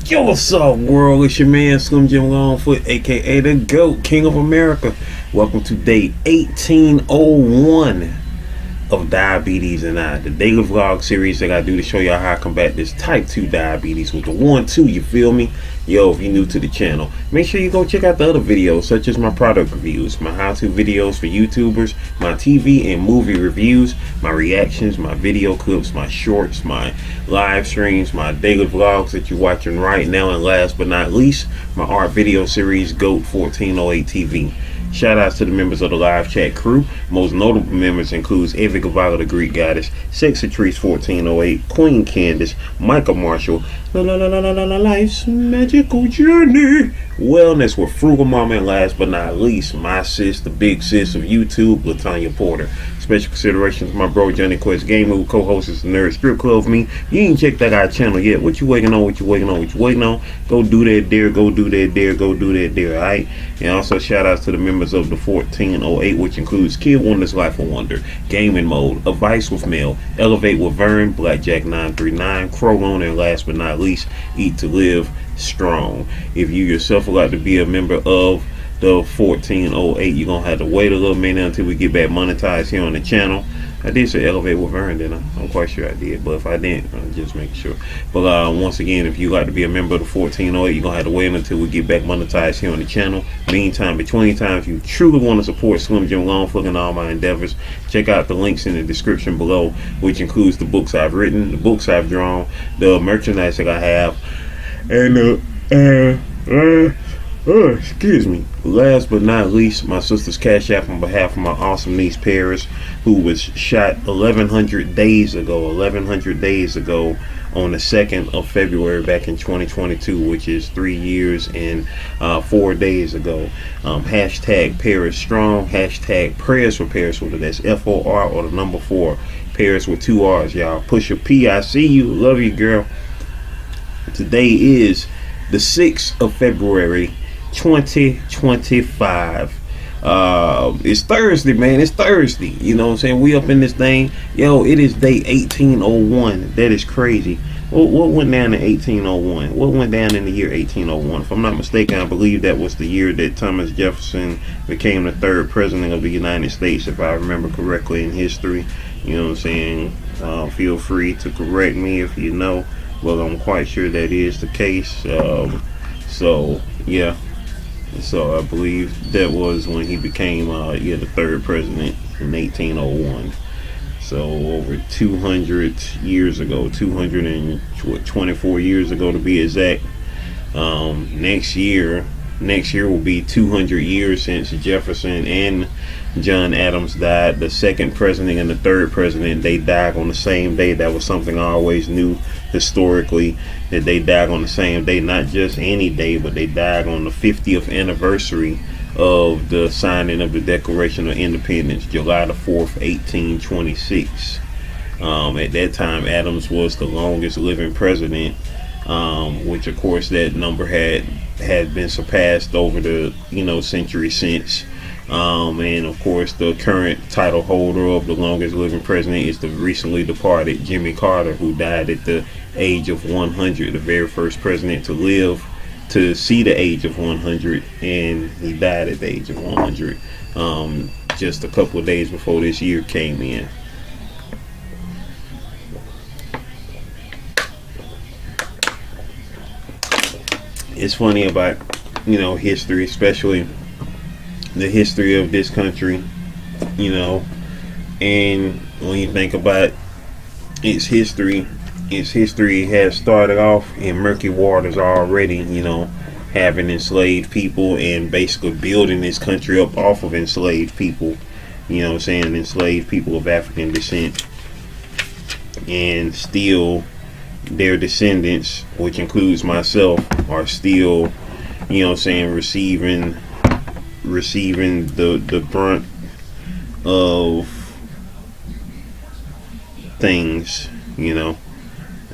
Yo, what's up, world? It's your man Slim Jim Longfoot, aka the GOAT, King of America. Welcome to day 1801 of Diabetes and I, the daily vlog series that I do to show y'all how I combat this type 2 diabetes with the 1-2, you feel me? Yo, if you're new to the channel, make sure you go check out the other videos, such as my product reviews, my how-to videos for YouTubers, my TV and movie reviews, my reactions, my video clips, my shorts, my live streams, my daily vlogs that you're watching right now, and last but not least, my art video series, GOAT 1408 TV. Shout outs to the members of the live chat crew. Most notable members includes Avid the Greek Goddess, Sexitrice 1408, Queen Candace, Michael Marshall, Life's Magical Journey, Wellness with Frugal Mama, and last but not least, my sis, the big sis of YouTube, Latanya Porter. Special consideration to my bro Johnny Quest Game, who co-hosts the Nerd Strip Club with me. You ain't checked that our channel yet. What you waiting on? What you waiting on? What you waiting on? Go do that there. Go do that there. Go do that there. Alright. And also shout outs to the members of the 1408, which includes Kid Wonder's Life of Wonder, Gaming Mode, Advice with Mel, Elevate with Vern, Blackjack 939, Crowlone, and last but not least, Eat to Live Strong. If you yourself would like to be a member of the 1408, you're gonna have to wait a little minute until we get back monetized here on the channel. I did say Elevate with Vern, didn't I? I'm quite sure I did, but if I didn't, I'll just make sure. But once again, if you like to be a member of the 1408, you're gonna have to wait until we get back monetized here on the channel. Meantime, between time, if you truly want to support Slim Jim Longfoot and all my endeavors, check out the links in the description below, which includes the books I've written, the books I've drawn, the merchandise that I have, and excuse me. Last but not least, my sister's cash app on behalf of my awesome niece Paris, who was shot 1,100 days ago on the 2nd of February back in 2022, which is 3 years and 4 days ago. Hashtag Paris Strong, hashtag prayers for Paris, whether that's FOR or the number 4, Paris with 2 R's, y'all. Push your P, I see you, love you, girl. Today is the 6th of February 2025. It's Thursday, man. It's Thursday. You know what I'm saying? We up in this thing. Yo, it is day 1801. That is crazy. What went down in 1801? What went down in the year 1801? If I'm not mistaken, I believe that was the year that Thomas Jefferson became the 3rd president of the United States, if I remember correctly in history. You know what I'm saying? Feel free to correct me if you know. Well, I'm quite sure that is the case. So yeah. So I believe that was when he became the 3rd president in 1801. So over 200 years ago, 224 years ago to be exact. Next year will be 200 years since Jefferson and John Adams died. The 2nd president and the 3rd president, they died on the same day. That was something I always knew historically, that they died on the same day, not just any day, but they died on the 50th anniversary of the signing of the Declaration of Independence, July the 4th, 1826. At that time, Adams was the longest living president, which of course that number had been surpassed over the century since. And of course the current title holder of the longest living president is the recently departed Jimmy Carter, who died at the age of 100, the very first president to live to see the age of 100, and he died at the age of 100 just a couple of days before this year came in. It's funny about history, especially the history of this country, and when you think about its history has started off in murky waters already, having enslaved people and basically building this country up off of enslaved people, enslaved people of African descent, and still their descendants, which includes myself, are still receiving the brunt of things.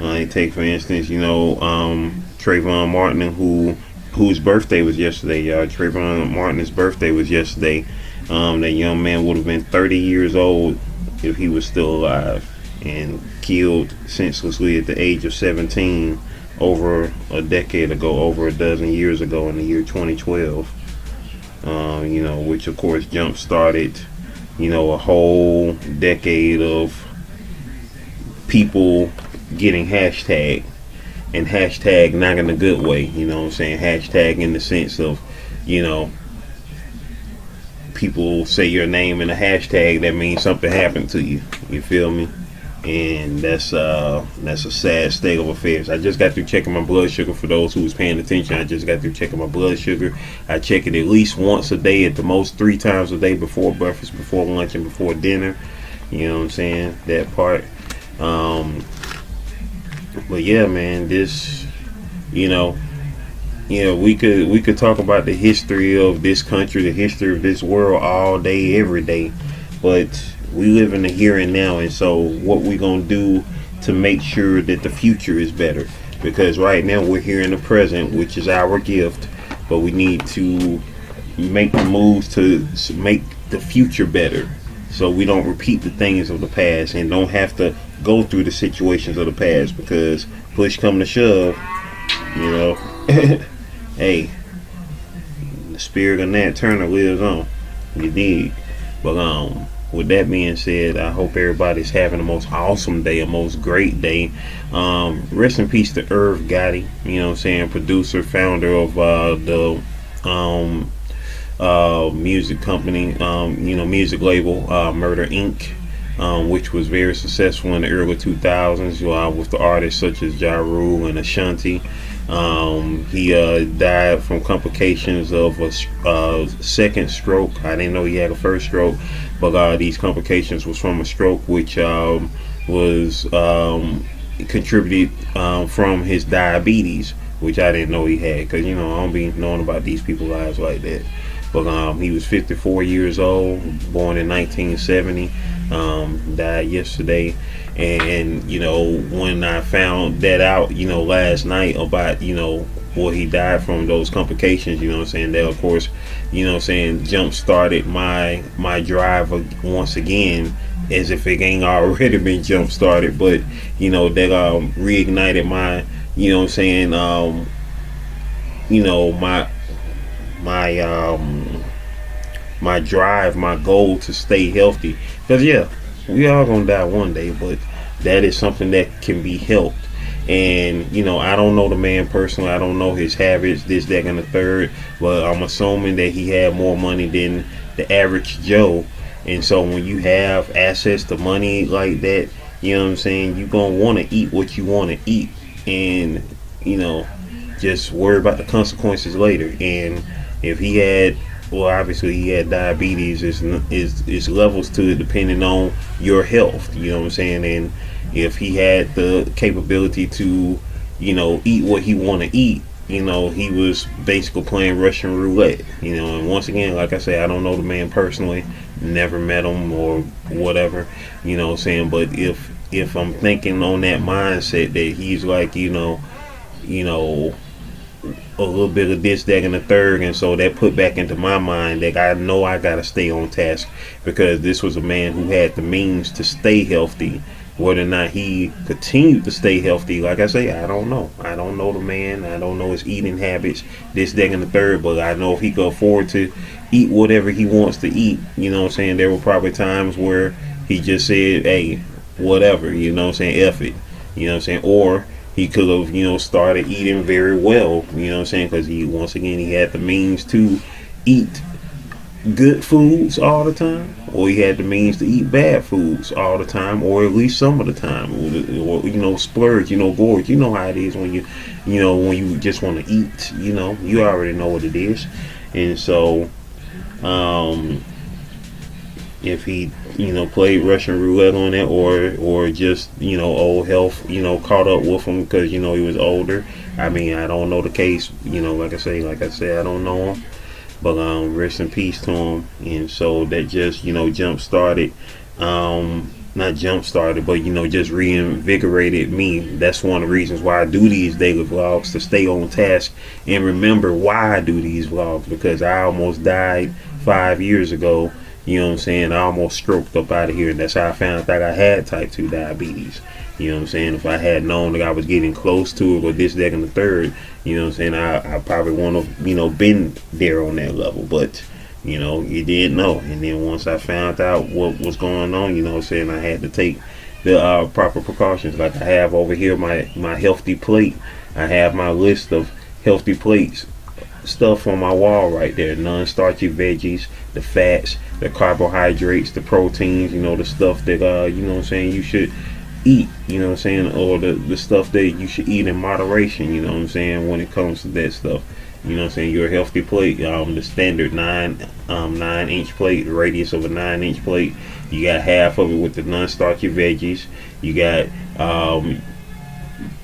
I take for instance Trayvon Martin, whose birthday was yesterday, y'all. Trayvon Martin's birthday was yesterday. That young man would have been 30 years old if he was still alive, and killed senselessly at the age of 17 over a decade ago, over a dozen years ago, in the year 2012. Which of course jump started, a whole decade of people getting hashtag, and hashtag not in a good way. Hashtag in the sense of, people say your name in a hashtag, that means something happened to you. You feel me? And that's a sad state of affairs. I just got through checking my blood sugar. For those who was paying attention, I just got through checking my blood sugar. I check it at least once a day, at the most 3 times a day, before breakfast, before lunch, and before dinner. You know what I'm saying? That part. But yeah, man, this, we could talk about the history of this country, the history of this world all day, every day, but we live in the here and now. And so what we gonna do to make sure that the future is better? Because right now we're here in the present, which is our gift, but we need to make the moves to make the future better, so we don't repeat the things of the past and don't have to go through the situations of the past. Because push come to shove, hey, the spirit of Nat Turner lives on. You dig? But with that being said, I hope everybody's having the most awesome day, a most great day. Rest in peace to GOTTI, producer, founder of the music company, music label, Murder Inc., which was very successful in the early 2000s, with the artists such as Ja Rule and Ashanti. He died from complications of a second stroke. I didn't know he had a first stroke, but these complications was from a stroke, which was contributed from his diabetes, which I didn't know he had, because I don't be knowing about these people's lives like that. But he was 54 years old, born in 1970, died yesterday. And when I found that out, last night, about he died from those complications, that of course, jump started my drive once again, as if it ain't already been jump started. But that reignited my my drive, my goal to stay healthy. Because we all gonna die one day, but that is something that can be helped. And I don't know the man personally, I don't know his habits, this, that, and the third, but I'm assuming that he had more money than the average Joe. And so when you have access to money like that, you're gonna want to eat what you want to eat, and just worry about the consequences later. And if he had, well, obviously he had diabetes, is levels to it depending on your health, and if he had the capability to eat what he want to eat, he was basically playing Russian roulette. And once again, like I say, I don't know the man personally, never met him or whatever, but if I'm thinking on that mindset that he's like, a little bit of this, that, and the third, and so that put back into my mind that I know I gotta stay on task, because this was a man who had the means to stay healthy. Whether or not he continued to stay healthy, like I say, I don't know. I don't know the man. I don't know his eating habits, this, that, and the third. But I know if he could afford to eat whatever he wants to eat, there were probably times where he just said, hey, whatever, F it, or he could have, started eating very well, because he had the means to eat good foods all the time, or he had the means to eat bad foods all the time, or at least some of the time, or splurge, gorge. You know how it is when you just want to eat. You already know what it is. And so if he played Russian roulette on it, or just old health caught up with him because he was older. I mean, I don't know the case, like I say, I don't know him. But rest in peace to him. And so that just jump started, not jump started, but just reinvigorated me. That's one of the reasons why I do these daily vlogs, to stay on task and remember why I do these vlogs, because I almost died 5 years ago. I almost stroked up out of here, and that's how I found out I had type 2 diabetes. You know what I'm saying? If I had known that I was getting close to it, or this, that, and the third, you know what I'm saying, I probably want to, you know, been there on that level. But, you know, you didn't know. And then once I found out what was going on, you know what I'm saying, I had to take the proper precautions. Like I have over here my healthy plate. I have my list of healthy plates stuff on my wall right there. Non-starchy veggies, the fats, the carbohydrates, the proteins, you know, the stuff that you know what I'm saying, you should eat, you know what I'm saying, or the stuff that you should eat in moderation, you know what I'm saying, when it comes to that stuff. You know what I'm saying, your healthy plate, the standard 9-inch plate, the radius of a 9-inch plate. You got half of it with the non-starchy veggies. You got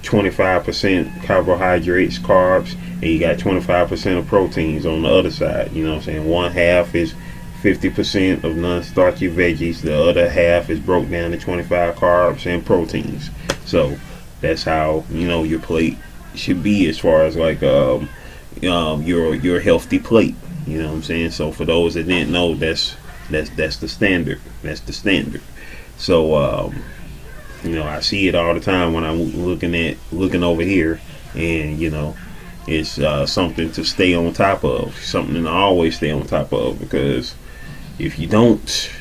25% carbohydrates, carbs, and you got 25% of proteins on the other side. You know what I'm saying? One half is 50% of non-starchy veggies. The other half is broke down to 25 carbs and proteins. So that's how, you know, your plate should be as far as like your healthy plate. You know what I'm saying? So for those that didn't know, that's the standard. That's the standard. So you know, I see it all the time when I'm looking over here, and you know, it's something to stay on top of, something to always stay on top of, because if you don't,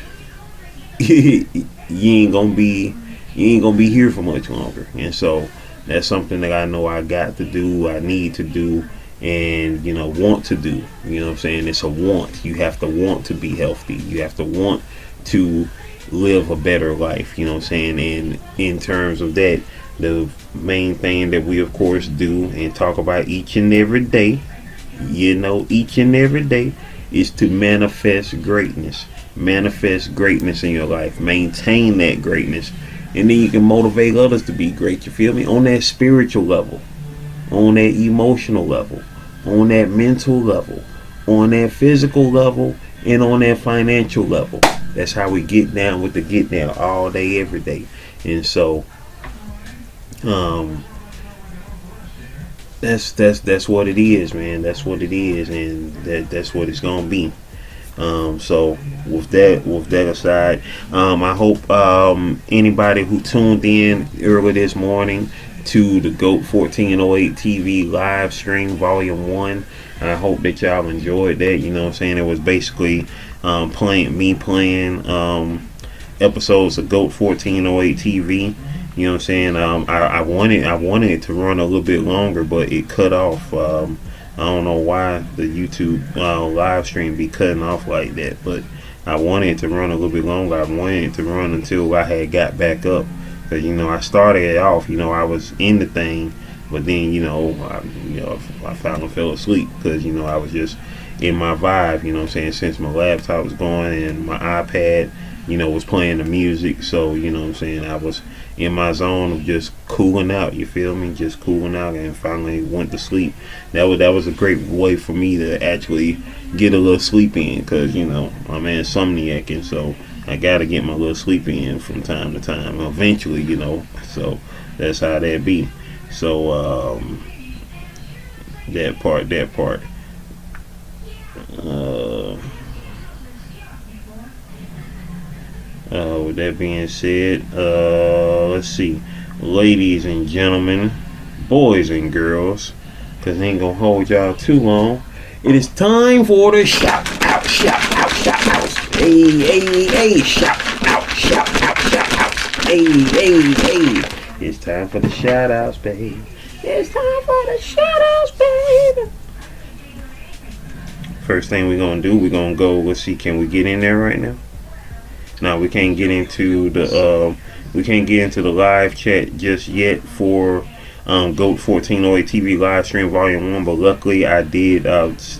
you ain't gonna be here for much longer. And so that's something that I know I got to do, I need to do, and you know, want to do. You know what I'm saying? It's a want. You have to want to be healthy. You have to want to live a better life. You know what I'm saying? And in terms of that, the main thing that we of course do and talk about each and every day, you know, each and every day, is to manifest greatness. Manifest greatness in your life. Maintain that greatness, and then you can motivate others to be great. You feel me? On that spiritual level, on that emotional level, on that mental level, on that physical level, and on that financial level. That's how we get down with the get down all day, every day. And so that's what it is, man. That's what it is, and that's what it's gonna be. So with that aside, I hope anybody who tuned in early this morning to the GOAT 1408 TV live stream volume 1, I hope that y'all enjoyed that. You know what I'm saying? It was basically playing episodes of GOAT 1408 TV. You know what I'm saying? I wanted it to run a little bit longer, but it cut off. I don't know why the YouTube live stream be cutting off like that, but I wanted it to run a little bit longer. I wanted it to run until I had got back up, because you know, I started it off, you know, I was in the thing, but then I finally fell asleep because, you know, I was just in my vibe. You know what I'm saying? Since my laptop was going and my iPad, you know, was playing the music, so you know what I'm saying, I was in my zone of just cooling out. You feel me? Just cooling out, and finally went to sleep. That was a great way for me to actually get a little sleep in, because you know, I'm an insomniac, and so I gotta get my little sleep in from time to time eventually, you know. So that's how that be. So that part with that being said, let's see, ladies and gentlemen, boys and girls, because I ain't gonna hold y'all too long, it is time for the shout out. Hey, shout out. Hey. It's time for the shout outs, baby. It's time for the shout outs, baby. First thing we're gonna do, we're gonna go, let's see, can we get in there right now? No, we can't get into the live chat just yet for GOAT 1408 TV live stream volume 1, but luckily I did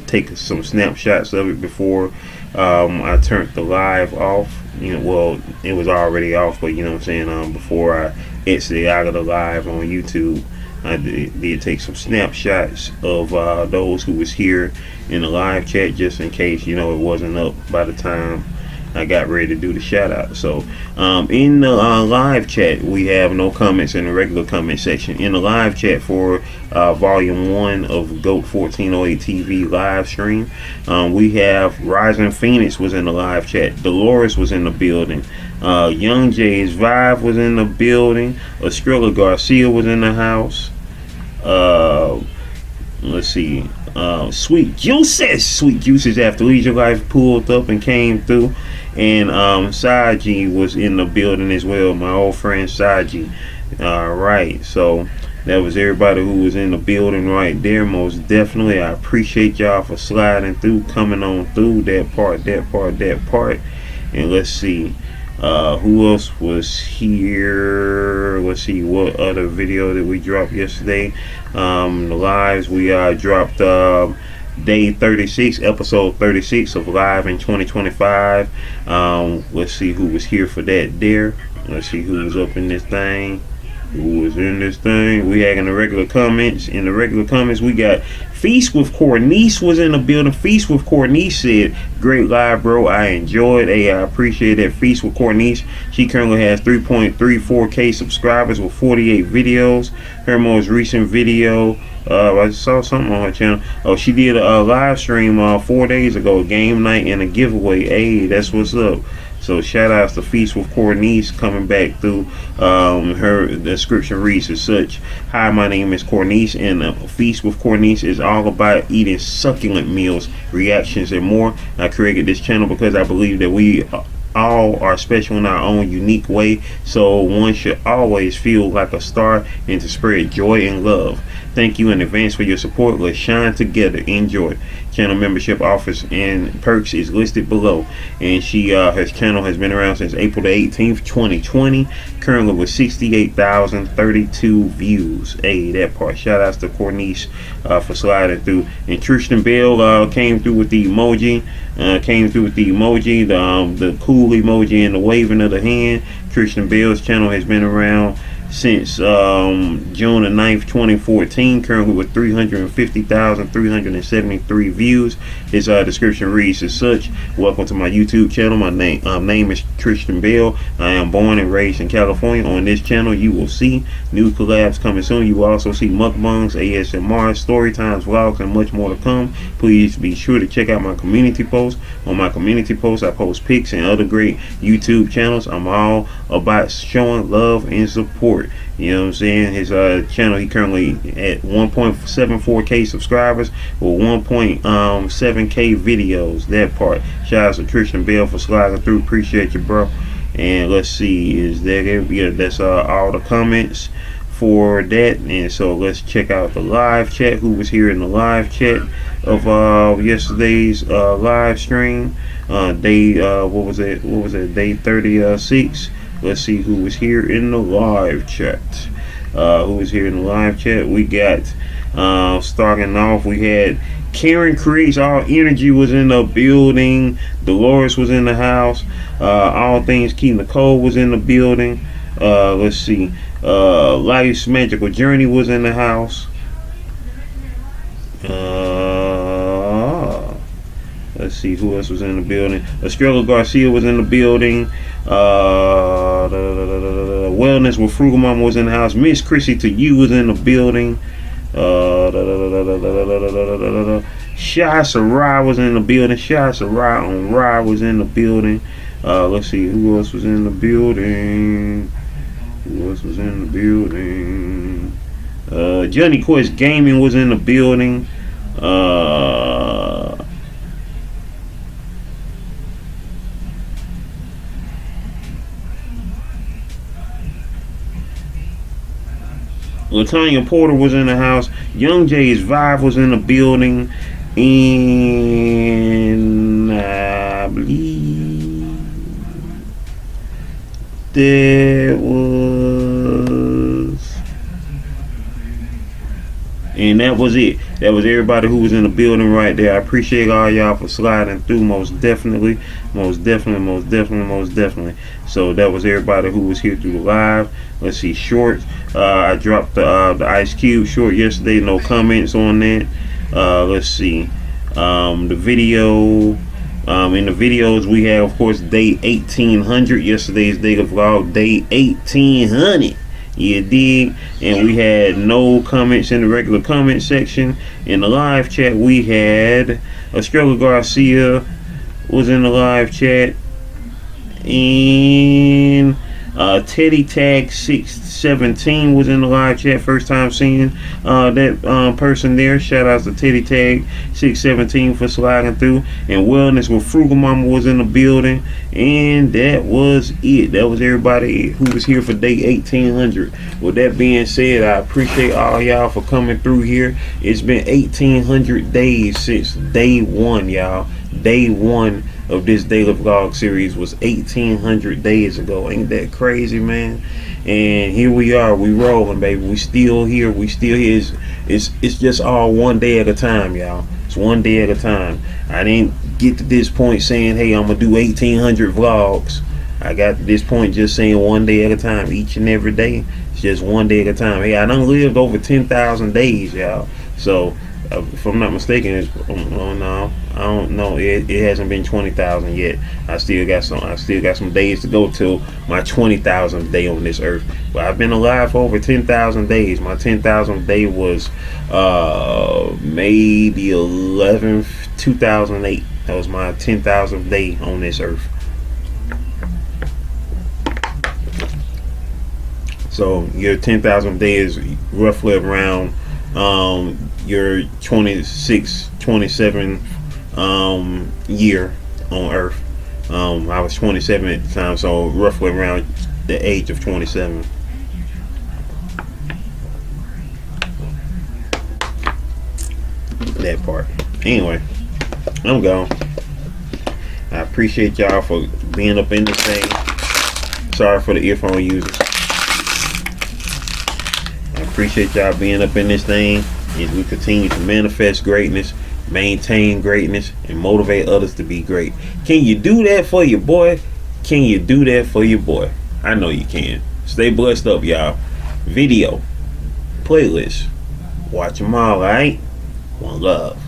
take some snapshots of it before I turned the live off. You know, well, it was already off, but you know what I'm saying, before I exited out of the live on YouTube, I did take some snapshots of those who was here in the live chat, just in case, you know, it wasn't up by the time I got ready to do the shout out. So in the live chat, we have no comments in the regular comment section. In the live chat for volume 1 of GOAT 1408 TV live stream, we have Rising Phoenix was in the live chat, Dolores was in the building, Young Jay's Vibe was in the building. Estrella Garcia was in the house. Let's see. Sweet Juices After Leisure Life pulled up and came through. And Saji was in the building as well, my old friend Saji. Alright, so that was everybody who was in the building right there. Most definitely, I appreciate y'all for sliding through, coming on through that part. And let's see, who else was here? Let's see, what other video did we drop yesterday? The lives, we dropped day 36, episode 36 of Live in 2025. Let's see who was here for that there. Let's see who was up in this thing. Who was in this thing? We had in the regular comments. In the regular comments, we got Feast with Cornice was in the building. Feast with Cornice said, "Great live, bro. I enjoyed. Hey, I appreciate that." Feast with Cornice. She currently has 3.34K subscribers with 48 videos. Her most recent video, I saw something on her channel. Oh, she did a live stream 4 days ago, game night and a giveaway. Hey, that's what's up. So shout outs to Feast with Cornice coming back through. Her description reads as such: "Hi, my name is Cornice, and Feast with Cornice is all about eating succulent meals, reactions, and more. I created this channel because I believe that we all are special in our own unique way, so one should always feel like a star and to spread joy and love. Thank you in advance for your support. Let's shine together. Enjoy." Channel membership offers and perks is listed below. And she her channel has been around since April the 18th 2020, currently with 68,032 views. Hey, that part. Shout outs to Cornice for sliding through. And Tristan Bell came through with the emoji. The cool emoji and the waving of the hand. Tristan Bell's channel has been around since June the 9th 2014, currently with 350,373 views. His description reads as such: "Welcome to my YouTube channel. My name is Tristan Bell. I am born and raised in California. On this channel you will see new collabs coming soon. You will also see mukbangs, ASMR, story times, vlogs, and much more to come. Please be sure to check out my community posts. On my community posts I post pics and other great YouTube channels. I'm all about showing love and support." You know what I'm saying? His channel, he currently at 1.74K subscribers with 1.7K videos. That part. Shout out to Tristan Bell for sliding through. Appreciate you, bro. And let's see, is that it? Yeah, that's all the comments for that. And so let's check out the live chat. Who was here in the live chat of yesterday's live stream? Day what was it? Day 36. Let's see who was here in the live chat. We got starting off, we had Karen Creates All Energy was in the building. Dolores was in the house. All Things Key Nicole was in the building. Let's see. Life's Magical Journey was in the house. Let's see who else was in the building. Estrella Garcia was in the building. Wellness with Frugal Mama was in the house. Miss Chrissy To You was in the building. Shy Sarai was in the building. Shy Sarai on Rye was in the building. Let's see who else was in the building. Johnny Quest Gaming was in the building. Latanya Porter was in the house. Young Jay's Vibe was in the building. And I believe there was, and that was it. That was everybody who was in the building right there. I appreciate all y'all for sliding through. Most definitely. So that was everybody who was here through the live. Let's see, shorts. I dropped the Ice Cube short yesterday. No comments on that. Let's see. The video. In the videos we have, of course, day 1800. Yesterday's day of vlog, day 1800. You dig? And we had no comments in the regular comment section. In the live chat we had Estrella Garcia was in the live chat. And Teddy Tag 617 was in the live chat. First time seeing that person there. Shout out to Teddy Tag 617 for sliding through. And Wellness with Frugal Mama was in the building. And that was it. That was everybody who was here for day 1800. With that being said, I appreciate all y'all for coming through here. It's been 1800 days since day one, y'all. Day one of this daily vlog series was 1800 days ago. Ain't that crazy, man? And here we are, we rolling, baby. We still here. It's just all one day at a time, y'all. It's one day at a time. I didn't get to this point saying, hey, I'm gonna do 1800 vlogs. I got to this point just saying one day at a time, each and every day. It's just one day at a time. Hey, I done lived over 10,000 days, y'all. So if I'm not mistaken, oh no, I don't know. It hasn't been 20,000 yet. I still got some days to go till my 20,000th day on this earth. But I've been alive for over 10,000 days. My 10,000th day was May the 11th, 2008. That was my 10,000th day on this earth. So your 10,000th day is roughly around your 26, 27 year on earth. I was 27 at the time, so roughly around the age of 27. That part. Anyway, I'm gone. I appreciate y'all for being up in this thing. Sorry for the earphone users. I appreciate y'all being up in this thing as we continue to manifest greatness, maintain greatness, and motivate others to be great. Can you do that for your boy? Can you do that for your boy? I know you can. Stay blessed up, y'all. Video, playlist, watch them all, alright? One love.